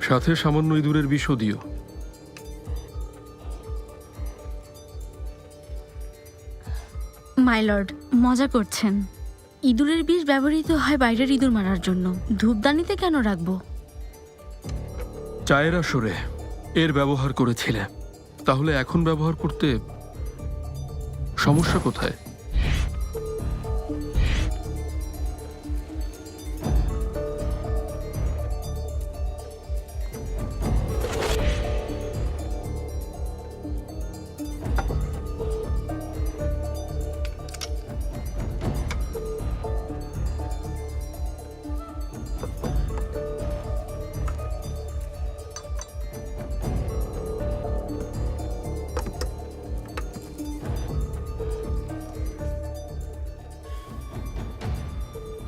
সাথে সামান্য ইঁদুরের বিষও দিও। মাই লর্ড, মজা করছেন। ইঁদুরের বিষ ব্যবহৃত হয় বাইরের ইঁদুর মারার জন্য, ধূপদানিতে কেন রাখবো? চায়ের আসরে এর ব্যবহার করেছিলে, তাহলে এখন ব্যবহার করতে সমস্যা কোথায়?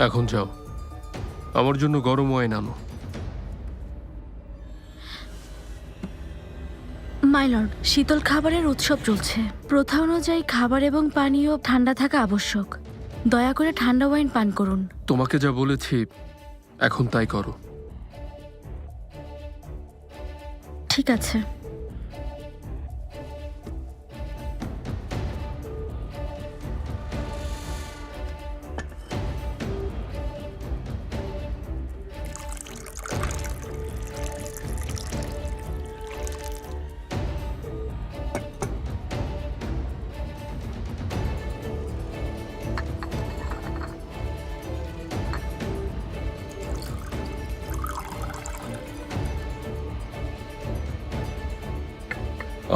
এখন যাও, আমার জন্য গরম ওয়াইন আনো। মাই লর্ড, শীতল খাবারের উৎসব চলছে। প্রথা অনুযায়ী খাবার এবং পানীয় ঠান্ডা থাকা আবশ্যক। দয়া করে ঠান্ডা ওয়াইন পান করুন। তোমাকে যা বলেছি এখন তাই করো। ঠিক আছে।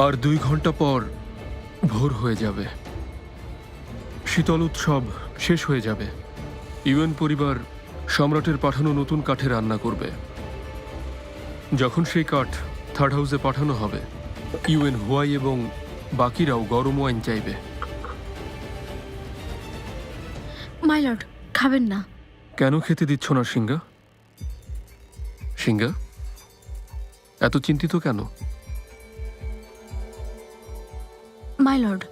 আর 2 ঘন্টা পর ভোর হয়ে যাবে, শীতল উৎসব শেষ হয়ে যাবে। ইউএন পরিবার সম্রাটের পাঠানো নতুন কাঠে রান্না করবে। যখন সেই কাঠ থার্ড হাউসে পাঠানো হবে, ইউএন হুয়াই এবং বাকিরাও গরম ওয়াইন চাইবে। মাই লর্ড, খাবেন না। কেন খেতে দিচ্ছ না সিংহা? সিংহা, এত চিন্তিত কেন? মাই লর্ড,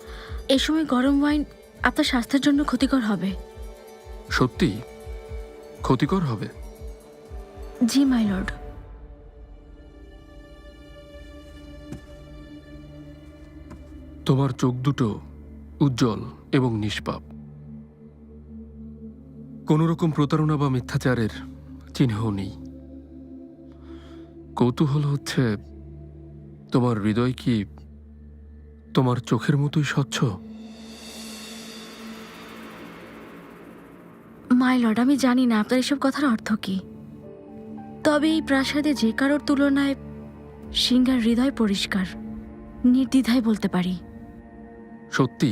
এ সময় গরম ওয়াইন আপনার স্বাস্থ্যের জন্য ক্ষতিকর হবে। সত্যি ক্ষতিকর হবে? জি মাই লর্ড। তোমার চোখ দুটো উজ্জ্বল এবং নিষ্পাপ, কোনো রকম প্রতারণা বা মিথ্যাচারের চিহ্নও নেই। কৌতূহল হচ্ছে, তোমার হৃদয় কি তোমার চোখের মতোই স্বচ্ছ? মাই লর্ড, আমি জানি না আপনার এসব কথার অর্থ কি, তবে এই প্রাসাদে যে কারোর তুলনায় সিংহার হৃদয় পরিষ্কার, নির্দ্বিধায় বলতে পারি। সত্যি?